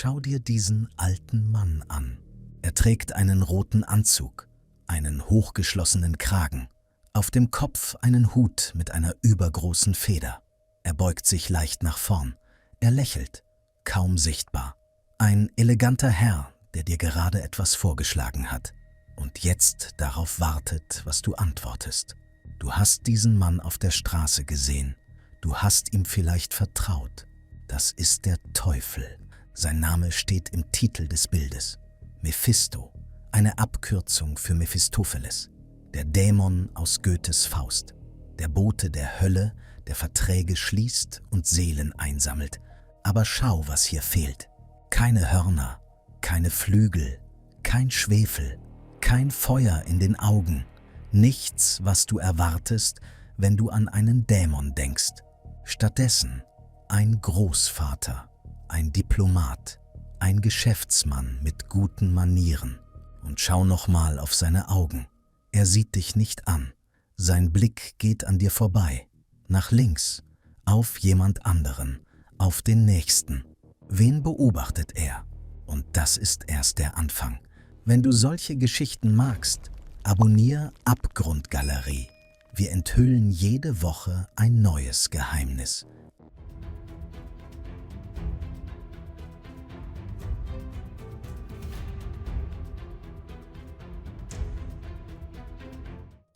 Schau dir diesen alten Mann an. Er trägt einen roten Anzug, einen hochgeschlossenen Kragen, auf dem Kopf einen Hut mit einer übergroßen Feder. Er beugt sich leicht nach vorn, er lächelt, kaum sichtbar. Ein eleganter Herr, der dir gerade etwas vorgeschlagen hat und jetzt darauf wartet, was du antwortest. Du hast diesen Mann auf der Straße gesehen, du hast ihm vielleicht vertraut. Das ist der Teufel. Sein Name steht im Titel des Bildes. Mephisto, eine Abkürzung für Mephistopheles, der Dämon aus Goethes Faust, der Bote der Hölle, der Verträge schließt und Seelen einsammelt. Aber schau, was hier fehlt. Keine Hörner, keine Flügel, kein Schwefel, kein Feuer in den Augen, nichts, was du erwartest, wenn du an einen Dämon denkst. Stattdessen ein Großvater, ein Diplomat, ein Geschäftsmann mit guten Manieren. Und schau nochmal auf seine Augen. Er sieht dich nicht an. Sein Blick geht an dir vorbei. Nach links, auf jemand anderen, auf den Nächsten. Wen beobachtet er? Und das ist erst der Anfang. Wenn du solche Geschichten magst, abonniere Abgrundgalerie. Wir enthüllen jede Woche ein neues Geheimnis.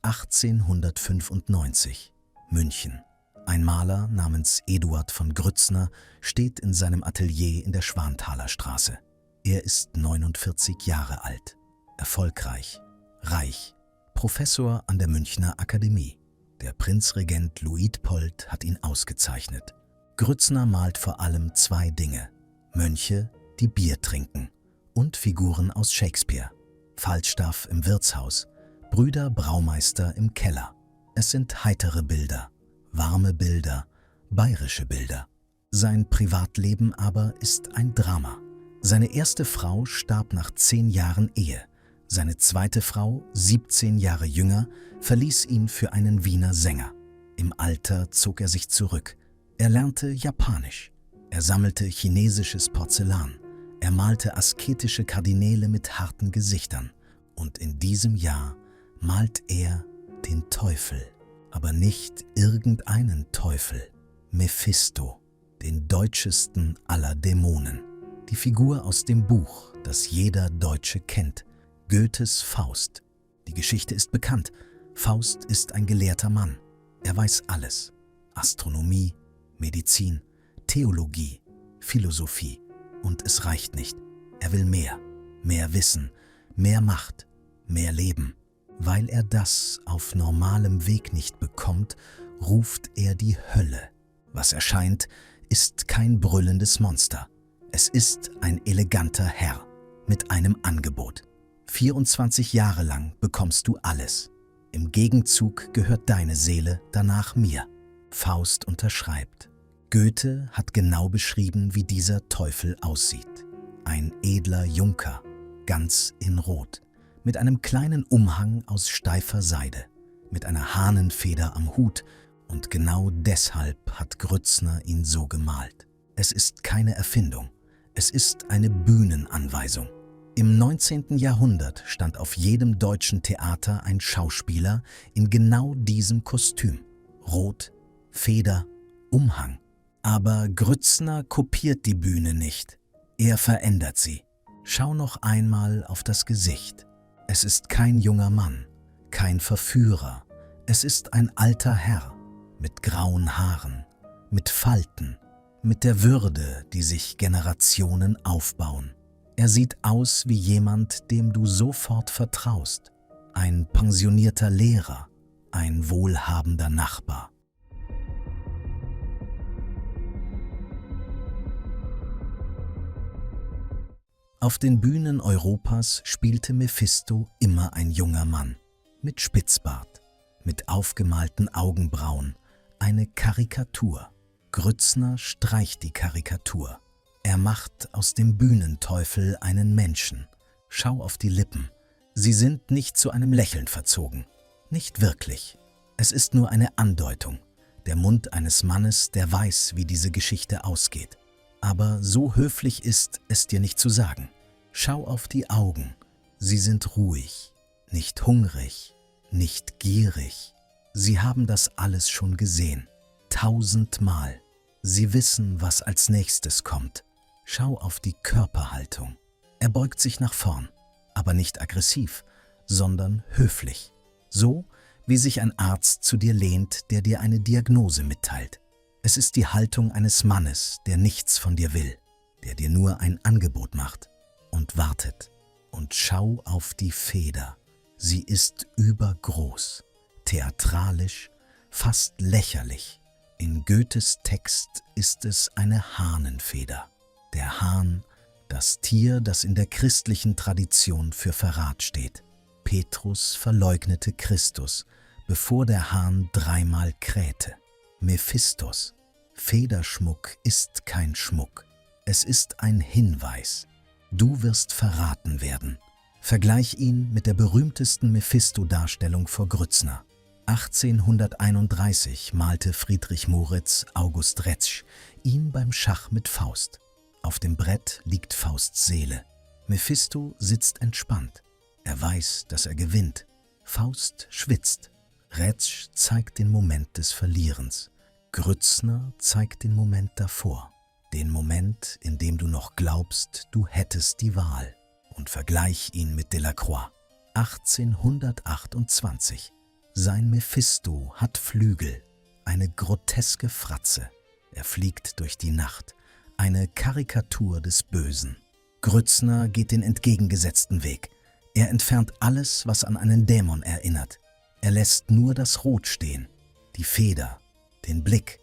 (1895) München. Ein Maler namens Eduard von Grützner steht in seinem Atelier in der Schwanthaler Straße. Er ist 49 Jahre alt, erfolgreich, reich, Professor an der Münchner Akademie. Der Prinzregent Luitpold hat ihn ausgezeichnet. Grützner malt vor allem zwei Dinge: Mönche, die Bier trinken, und Figuren aus Shakespeare. Falstaff im Wirtshaus, Brüder Braumeister im Keller. Es sind heitere Bilder, warme Bilder, bayerische Bilder. Sein Privatleben aber ist ein Drama. Seine erste Frau starb nach 10 Jahren Ehe. Seine zweite Frau, 17 Jahre jünger, verließ ihn für einen Wiener Sänger. Im Alter zog er sich zurück. Er lernte Japanisch. Er sammelte chinesisches Porzellan. Er malte asketische Kardinäle mit harten Gesichtern. Und in diesem Jahr malt er den Teufel. Aber nicht irgendeinen Teufel. Mephisto, den deutschesten aller Dämonen. Die Figur aus dem Buch, das jeder Deutsche kennt. Goethes Faust. Die Geschichte ist bekannt. Faust ist ein gelehrter Mann. Er weiß alles. Astronomie, Medizin, Theologie, Philosophie. Und es reicht nicht. Er will mehr. Mehr Wissen, mehr Macht, mehr Leben. Weil er das auf normalem Weg nicht bekommt, ruft er die Hölle. Was erscheint, ist kein brüllendes Monster. Es ist ein eleganter Herr mit einem Angebot. 24 Jahre lang bekommst du alles. Im Gegenzug gehört deine Seele danach mir. Faust unterschreibt. Goethe hat genau beschrieben, wie dieser Teufel aussieht. Ein edler Junker, ganz in Rot, mit einem kleinen Umhang aus steifer Seide, mit einer Hahnenfeder am Hut, und genau deshalb hat Grützner ihn so gemalt. Es ist keine Erfindung, es ist eine Bühnenanweisung. Im 19. Jahrhundert stand auf jedem deutschen Theater ein Schauspieler in genau diesem Kostüm. Rot, Feder, Umhang. Aber Grützner kopiert die Bühne nicht. Er verändert sie. Schau noch einmal auf das Gesicht. Es ist kein junger Mann, kein Verführer. Es ist ein alter Herr mit grauen Haaren, mit Falten, mit der Würde, die sich Generationen aufbauen. Er sieht aus wie jemand, dem du sofort vertraust. Ein pensionierter Lehrer, ein wohlhabender Nachbar. Auf den Bühnen Europas spielte Mephisto immer ein junger Mann, mit Spitzbart, mit aufgemalten Augenbrauen, eine Karikatur. Grützner streicht die Karikatur. Er macht aus dem Bühnenteufel einen Menschen. Schau auf die Lippen. Sie sind nicht zu einem Lächeln verzogen. Nicht wirklich. Es ist nur eine Andeutung. Der Mund eines Mannes, der weiß, wie diese Geschichte ausgeht. Aber so höflich ist es dir nicht zu sagen. Schau auf die Augen. Sie sind ruhig, nicht hungrig, nicht gierig. Sie haben das alles schon gesehen. 1000-mal. Sie wissen, was als nächstes kommt. Schau auf die Körperhaltung. Er beugt sich nach vorn, aber nicht aggressiv, sondern höflich. So, wie sich ein Arzt zu dir lehnt, der dir eine Diagnose mitteilt. Es ist die Haltung eines Mannes, der nichts von dir will, der dir nur ein Angebot macht und wartet. Und schau auf die Feder. Sie ist übergroß, theatralisch, fast lächerlich. In Goethes Text ist es eine Hahnenfeder. Der Hahn, das Tier, das in der christlichen Tradition für Verrat steht. Petrus verleugnete Christus, bevor der Hahn 3-mal krähte. Mephistos. Federschmuck ist kein Schmuck. Es ist ein Hinweis. Du wirst verraten werden. Vergleich ihn mit der berühmtesten Mephisto-Darstellung vor Grützner. 1831 malte Friedrich Moritz August Retzsch ihn beim Schach mit Faust. Auf dem Brett liegt Fausts Seele. Mephisto sitzt entspannt. Er weiß, dass er gewinnt. Faust schwitzt. Retzsch zeigt den Moment des Verlierens. Grützner zeigt den Moment davor. Den Moment, in dem du noch glaubst, du hättest die Wahl. Und vergleich ihn mit Delacroix. 1828. Sein Mephisto hat Flügel, eine groteske Fratze. Er fliegt durch die Nacht, eine Karikatur des Bösen. Grützner geht den entgegengesetzten Weg. Er entfernt alles, was an einen Dämon erinnert. Er lässt nur das Rot stehen, die Feder, den Blick.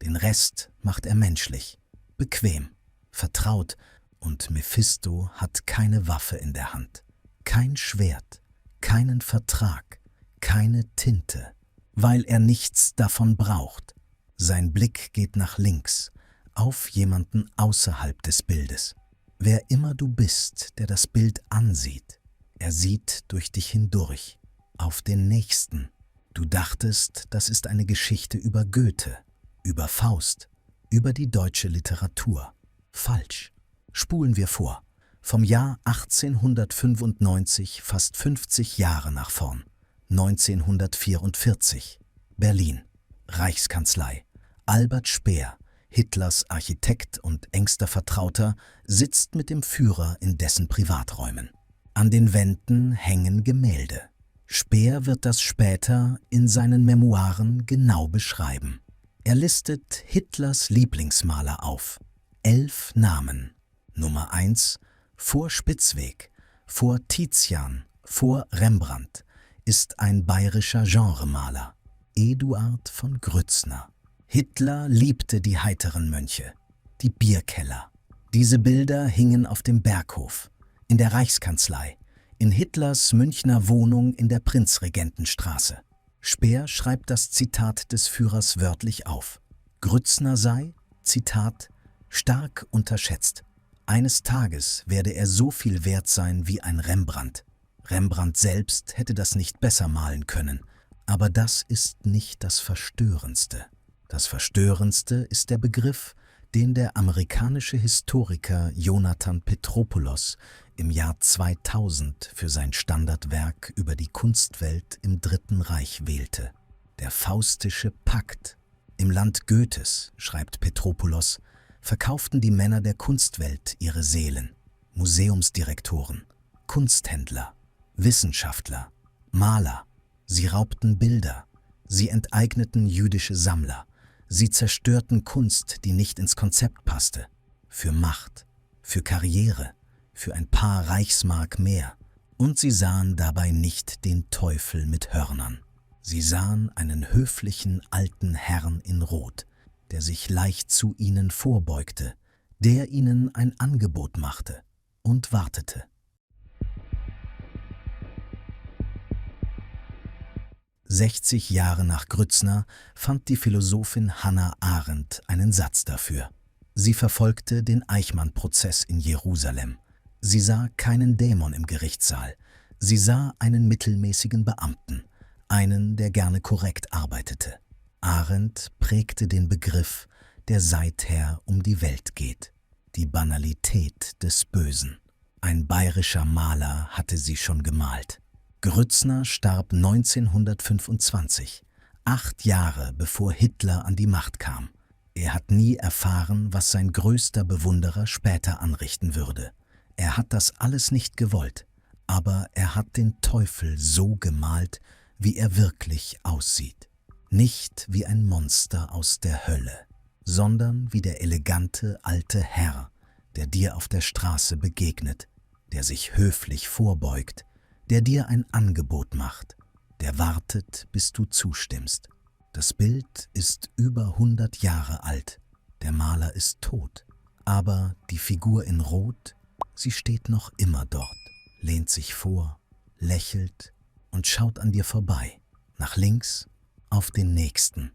Den Rest macht er menschlich, bequem, vertraut, und Mephisto hat keine Waffe in der Hand, kein Schwert, keinen Vertrag, keine Tinte, weil er nichts davon braucht. Sein Blick geht nach links, auf jemanden außerhalb des Bildes. Wer immer du bist, der das Bild ansieht, er sieht durch dich hindurch, auf den Nächsten. Du dachtest, das ist eine Geschichte über Goethe, über Faust, über die deutsche Literatur. Falsch. Spulen wir vor. Vom Jahr 1895, fast 50 Jahre nach vorn. 1944. Berlin. Reichskanzlei. Albert Speer, Hitlers Architekt und engster Vertrauter, sitzt mit dem Führer in dessen Privaträumen. An den Wänden hängen Gemälde. Speer wird das später in seinen Memoiren genau beschreiben. Er listet Hitlers Lieblingsmaler auf. 11 Namen. Nummer 1, vor Spitzweg, vor Tizian, vor Rembrandt, ist ein bayerischer Genremaler, Eduard von Grützner. Hitler liebte die heiteren Mönche, die Bierkeller. Diese Bilder hingen auf dem Berghof, in der Reichskanzlei, in Hitlers Münchner Wohnung in der Prinzregentenstraße. Speer schreibt das Zitat des Führers wörtlich auf. Grützner sei, Zitat, stark unterschätzt. Eines Tages werde er so viel wert sein wie ein Rembrandt. Rembrandt selbst hätte das nicht besser malen können. Aber das ist nicht das Verstörendste. Das Verstörendste ist der Begriff, den der amerikanische Historiker Jonathan Petropoulos im Jahr 2000 für sein Standardwerk über die Kunstwelt im Dritten Reich wählte. Der faustische Pakt. Im Land Goethes, schreibt Petropoulos, verkauften die Männer der Kunstwelt ihre Seelen. Museumsdirektoren, Kunsthändler, Wissenschaftler, Maler. Sie raubten Bilder, sie enteigneten jüdische Sammler, sie zerstörten Kunst, die nicht ins Konzept passte. Für Macht, für Karriere, für ein paar Reichsmark mehr. Und sie sahen dabei nicht den Teufel mit Hörnern. Sie sahen einen höflichen alten Herrn in Rot, der sich leicht zu ihnen vorbeugte, der ihnen ein Angebot machte und wartete. »60 Jahre nach Grützner fand die Philosophin Hannah Arendt einen Satz dafür. Sie verfolgte den Eichmann-Prozess in Jerusalem. Sie sah keinen Dämon im Gerichtssaal, Sie sah einen mittelmäßigen Beamten, einen, der gerne korrekt arbeitete. Arendt prägte den Begriff, der seither um die Welt geht: die Banalität des Bösen. Ein bayerischer Maler hatte sie schon gemalt. Grützner starb 1925, 8 Jahre bevor Hitler an die Macht kam. Er hat nie erfahren, was sein größter Bewunderer später anrichten würde. Er hat das alles nicht gewollt, aber er hat den Teufel so gemalt, wie er wirklich aussieht. Nicht wie ein Monster aus der Hölle, sondern wie der elegante alte Herr, der dir auf der Straße begegnet, der sich höflich vorbeugt, der dir ein Angebot macht, der wartet, bis du zustimmst. Das Bild ist über 100 Jahre alt, der Maler ist tot, aber die Figur in Rot, sie steht noch immer dort, lehnt sich vor, lächelt und schaut an dir vorbei, nach links, auf den Nächsten.